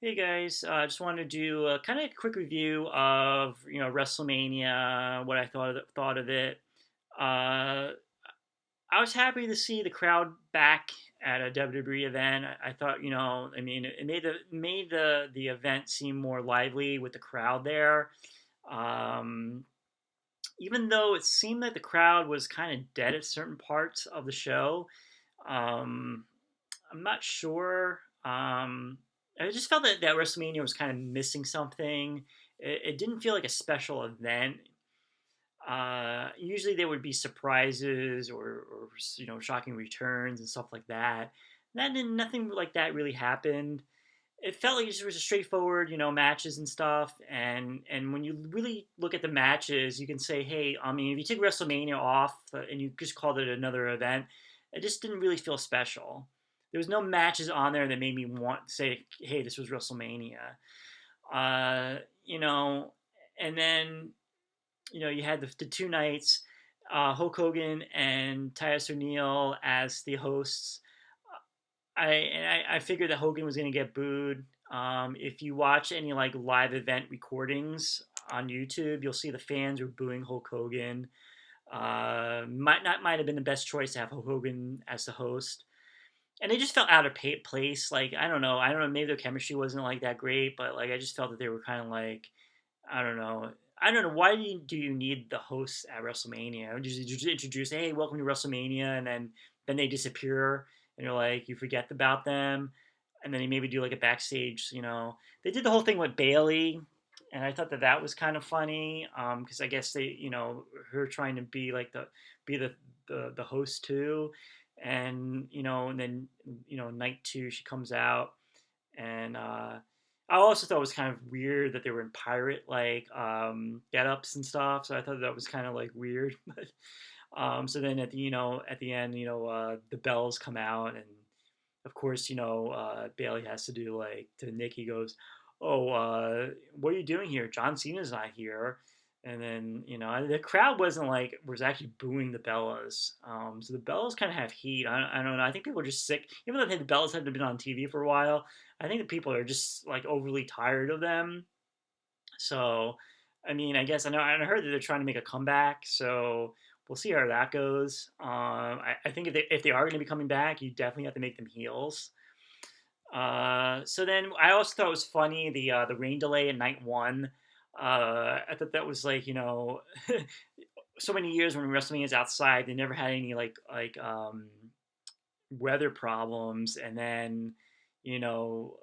Hey guys, I just wanted to do a kind of quick review of WrestleMania, what I thought of it. Uh, I was happy to see the crowd back at a WWE event. I thought, I mean, it made the event seem more lively with the crowd there. Um, Even though it seemed like the crowd was kind of dead at certain parts of the show, um, I'm not sure. I just felt that WrestleMania was kind of missing something. It didn't feel like a special event. Usually there would be surprises or shocking returns and stuff like that. Nothing like that really happened. It felt like it just was a straightforward, matches and stuff. And when you really look at the matches, you can say, hey, I mean, if you take WrestleMania off and you just called it another event, it just didn't really feel special. There was no matches on there that made me want to say, hey, this was WrestleMania. Uh, you know, and then you had the two nights, Hulk Hogan and Titus O'Neil as the hosts. I figured that Hogan was going to get booed. If you watch any like live event recordings on YouTube, you'll see the fans were booing Hulk Hogan. Might have been the best choice to have Hulk Hogan as the host, and they just felt out of place. Like I don't know, maybe their chemistry wasn't like that great, but like I just felt that they were kind of like I don't know. I don't know. Why do you need the hosts at WrestleMania? Just introduce, hey, welcome to WrestleMania, and then they disappear, and you're like, you forget about them, and then you maybe do like a backstage. They did the whole thing with Bailey, and I thought that was kind of funny, because I guess they, her trying to be like the host too, and then night two she comes out and I also thought it was kind of weird that they were in pirate like get-ups and stuff. So I thought that was kind of like weird. But so then at the end, the bells come out, and of course, Bailey has to do like to Nick. He goes, "Oh, what are you doing here? John Cena's not here." And then the crowd was actually booing the Bellas. So the Bellas kind of have heat. I don't know. I think people are just sick. Even though the Bellas haven't been on TV for a while, I think the people are just like overly tired of them. So, I mean, I guess I heard that they're trying to make a comeback. So we'll see how that goes. I think if they are going to be coming back, you definitely have to make them heels. So then I also thought it was funny the rain delay in night one. I thought that was like so many years when WrestleMania is outside, they never had any weather problems, and then you know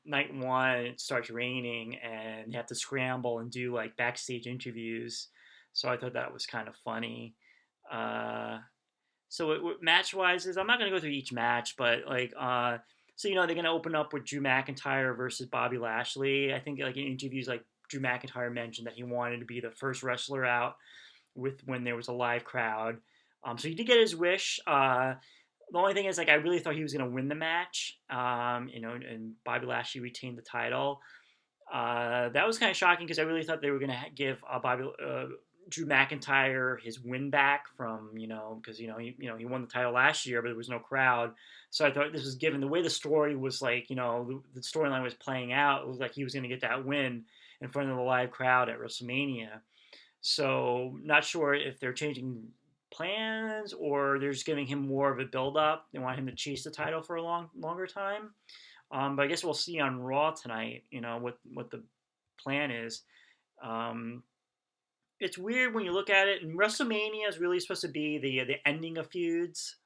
night one it starts raining and you have to scramble and do like backstage interviews. So I thought that was kind of funny. Uh, so match wise is I'm not gonna go through each match, but so they're gonna open up with Drew McIntyre versus Bobby Lashley. I think like in interviews like Drew McIntyre mentioned that he wanted to be the first wrestler out with when there was a live crowd. So he did get his wish. The only thing is like I really thought he was gonna win the match. And Bobby Lashley retained the title. That was kind of shocking because I really thought they were gonna give Drew McIntyre his win back from because he won the title last year, but there was no crowd. So I thought this was given the way the story was like the storyline was playing out. It was like he was going to get that win in front of the live crowd at WrestleMania. So not sure if they're changing plans or they're just giving him more of a build up. They want him to chase the title for a longer time. But I guess we'll see on Raw tonight. What the plan is. Um, it's weird when you look at it. And WrestleMania is really supposed to be the ending of feuds,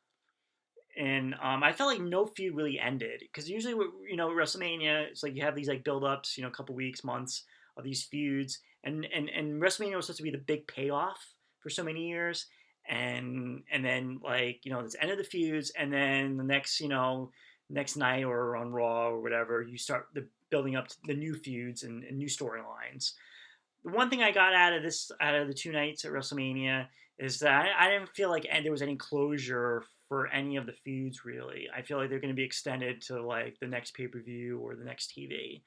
and I felt like no feud really ended because usually WrestleMania it's like you have these like build ups, a couple weeks, months of these feuds, and WrestleMania was supposed to be the big payoff for so many years, and then like it's the end of the feuds, and then the next night or on Raw or whatever you start the building up to the new feuds and new storylines. The one thing I got out of the two nights at WrestleMania is that I didn't feel like there was any closure for any of the feuds really. I feel like they're going to be extended to like the next pay per view or the next TV.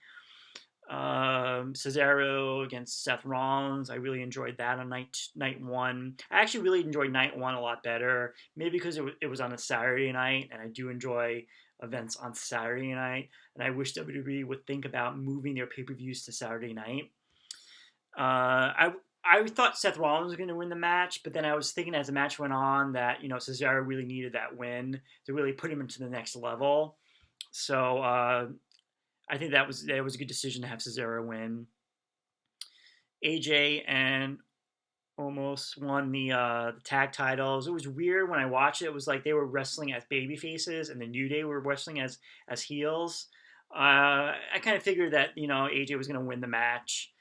Cesaro against Seth Rollins. I really enjoyed that on night one. I actually really enjoyed night one a lot better. Maybe because it was on a Saturday night, and I do enjoy events on Saturday night, and I wish WWE would think about moving their pay-per-views to Saturday night. I thought Seth Rollins was going to win the match, but then I was thinking as the match went on that Cesaro really needed that win to really put him into the next level. So I think that was a good decision to have Cesaro win. AJ and almost won the tag titles. It was weird when I watched it. It was like they were wrestling as baby faces, and the New Day were wrestling as heels. I kind of figured that AJ was going to win the match.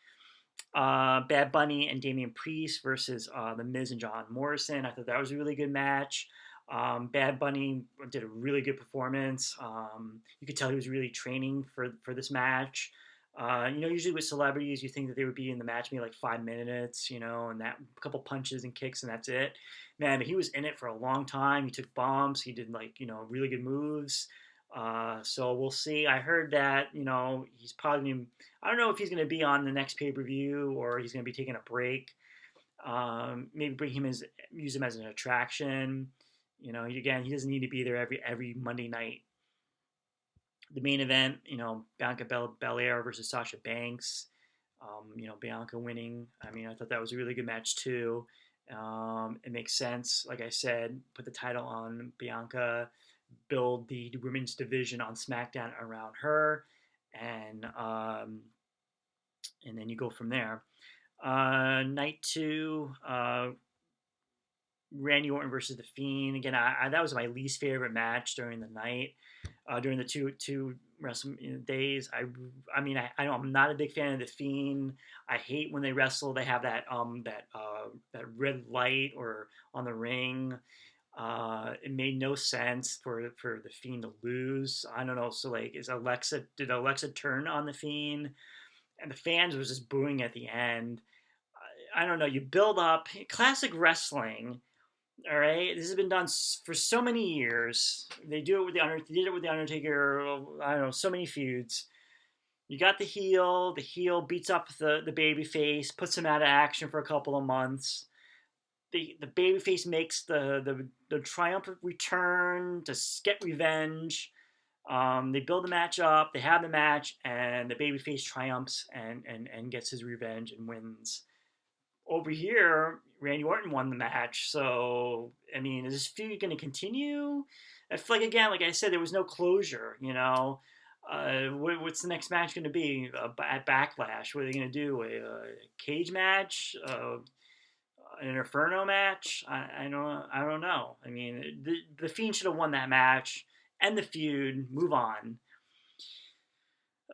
Bad Bunny and Damian Priest versus The Miz and John Morrison. I thought that was a really good match. Bad Bunny did a really good performance. You could tell he was really training for this match. Usually with celebrities, you think that they would be in the match maybe like 5 minutes, and that a couple punches and kicks and that's it. Man, but he was in it for a long time. He took bumps. He did really good moves. So we'll see. I heard that he's probably I don't know if he's going to be on the next pay-per-view or he's going to be taking a break. Maybe use him as an attraction. Again, he doesn't need to be there every Monday night. The main event, Bianca Belair versus Sasha Banks. Bianca winning. I mean, I thought that was a really good match too. It makes sense. Like I said, put the title on Bianca, build the women's division on SmackDown around her, and then you go from there. Night 2, Randy Orton versus The Fiend. Again, that was my least favorite match during the night. During the two wrestling days, I'm not a big fan of The Fiend. I hate when they wrestle. They have that red light or on the ring. It made no sense for The Fiend to lose. I don't know. So did Alexa turn on The Fiend? And the fans was just booing at the end. I don't know. You build up classic wrestling. All right, this has been done for so many years. They do it with the Undertaker. They did it with the Undertaker. I don't know, so many feuds. You got the heel. The heel beats up the baby face, puts him out of action for a couple of months. The baby face makes the triumphant return to get revenge. They build the match up. They have the match, and the baby face triumphs and gets his revenge and wins. Over here, Randy Orton won the match. So, I mean, is this feud going to continue? I feel like, again, like I said, there was no closure, what's the next match going to be at Backlash? What are they going to do? A cage match? An Inferno match? I don't know. I mean, the Fiend should have won that match. End the feud. Move on.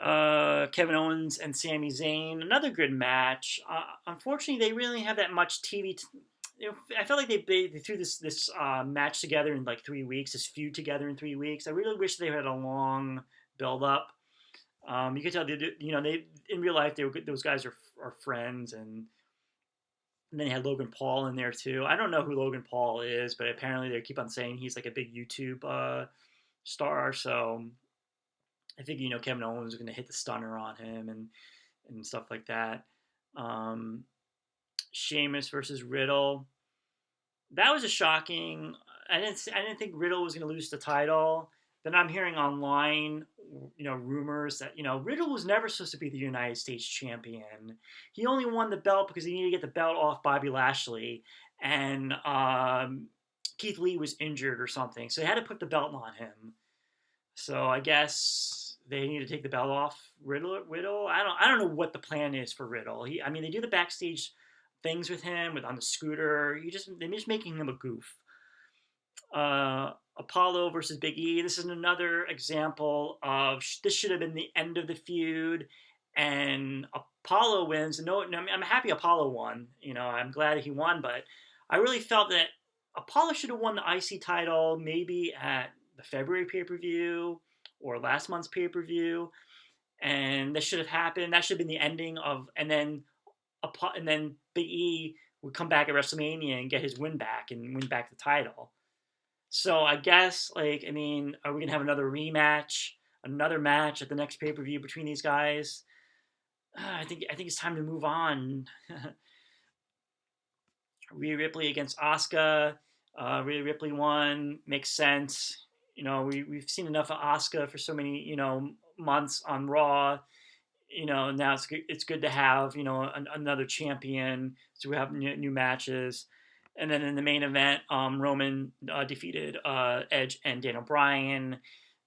Kevin Owens and Sami Zayn, another good match. Unfortunately, they really have that much TV. I felt like they threw this match together in like 3 weeks, this feud together in 3 weeks. I really wish they had a long build up. You could tell they in real life those guys are friends, and then they had Logan Paul in there too. I don't know who Logan Paul is, but apparently they keep on saying he's like a big YouTube star. So I think Kevin Owens was going to hit the stunner on him and stuff like that. Sheamus versus Riddle. That was a shocking. I didn't think Riddle was going to lose the title. Then I'm hearing online, rumors that Riddle was never supposed to be the United States champion. He only won the belt because he needed to get the belt off Bobby Lashley, and Keith Lee was injured or something, so they had to put the belt on him. So I guess they need to take the belt off Riddle. I don't know what the plan is for Riddle. They do the backstage things with him on the scooter. They're just making him a goof. Apollo versus Big E. This is another example of this should have been the end of the feud, and Apollo wins. No, I'm happy Apollo won. I'm glad he won, but I really felt that Apollo should have won the IC title maybe at the February pay-per-view or last month's pay-per-view, and this should have happened. That should have been the ending of, and then Big E would come back at WrestleMania and get his win back and win back the title. So I guess, are we gonna have another rematch, another match at the next pay-per-view between these guys? I think it's time to move on. Rhea Ripley against Asuka. Rhea Ripley won. Makes sense. we've seen enough of Asuka for so many months on Raw. Now it's good to have another champion. So we have new matches, and then in the main event, Roman defeated Edge and Daniel Bryan.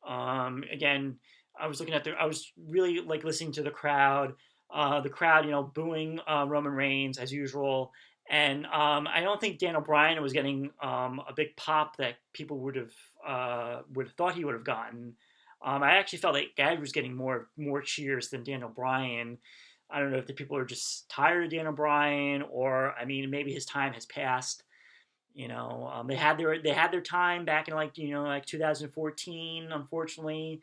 Again, I was really like listening to the crowd. The crowd, booing Roman Reigns as usual. And I don't think Daniel Bryan was getting a big pop that people would have thought he would have gotten. I actually felt like Edge was getting more cheers than Daniel Bryan. I don't know if the people are just tired of Daniel Bryan, or I mean, maybe his time has passed. They had their time back in like 2014. Unfortunately,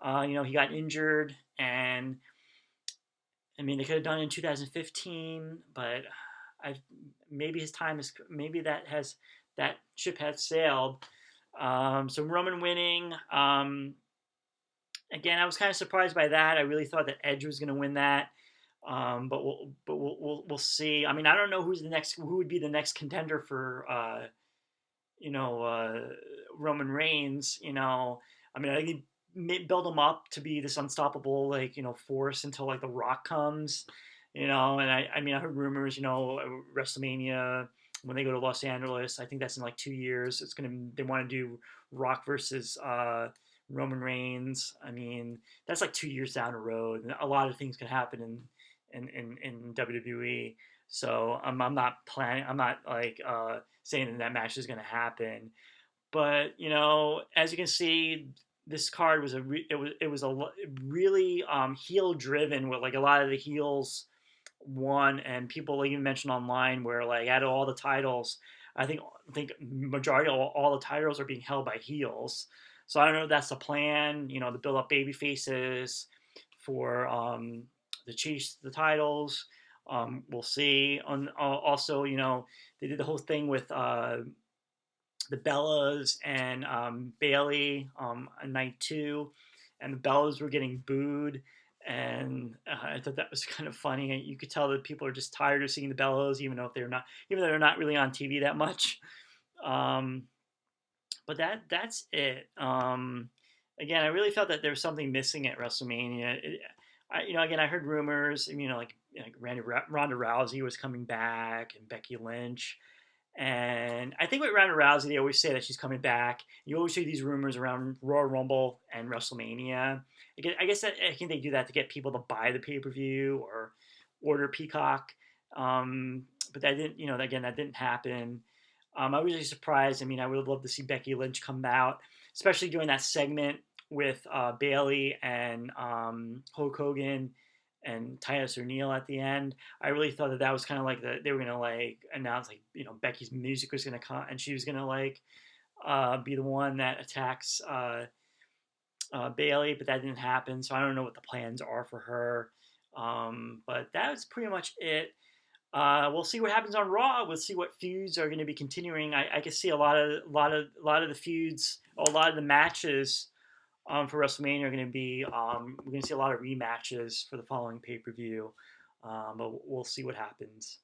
he got injured, and I mean they could have done it in 2015, but I maybe his time is maybe that ship has sailed. So Roman winning. Again, I was kind of surprised by that. I really thought that Edge was going to win that. But we'll see. I mean, I don't know who would be the next contender for you know uh, Roman Reigns. I mean, I think he build him up to be this unstoppable force until like The Rock comes. And I mean, I heard rumors. WrestleMania when they go to Los Angeles. I think that's in like 2 years. They want to do Rock versus Roman Reigns. I mean, that's like 2 years down the road, and a lot of things can happen in WWE. So I'm not planning. I'm not like saying that match is going to happen. But as you can see, this card was really heel driven, with like a lot of the heels won, and people even mentioned online where like out of all the titles, I think majority of all the titles are being held by heels. So I don't know if that's the plan, to build up baby faces for the chase the titles. We'll see. Also, they did the whole thing with the Bellas and Bailey on night two, and the Bellas were getting booed. And I thought that was kind of funny. You could tell that people are just tired of seeing the Bellas, even though they're not really on TV that much. Um, but that's it. Again, I really felt that there was something missing at WrestleMania. Again, I heard rumors. Like Ronda Rousey was coming back, and Becky Lynch. And I think with Ronda Rousey, they always say that she's coming back. You always hear these rumors around Royal Rumble and WrestleMania. I think they do that to get people to buy the pay per view or order Peacock. But that didn't, again, that didn't happen. I was really surprised. I mean, I would have loved to see Becky Lynch come out, especially during that segment with Bailey and Hulk Hogan and Titus O'Neil at the end. I really thought that was kind of like they were gonna like announce like Becky's music was gonna come and she was gonna like be the one that attacks Bailey, but that didn't happen. So I don't know what the plans are for her. But that was pretty much it. We'll see what happens on Raw. We'll see what feuds are going to be continuing. I can see a lot of the feuds, a lot of the matches for WrestleMania are going to be. We're going to see a lot of rematches for the following pay per view. But we'll see what happens.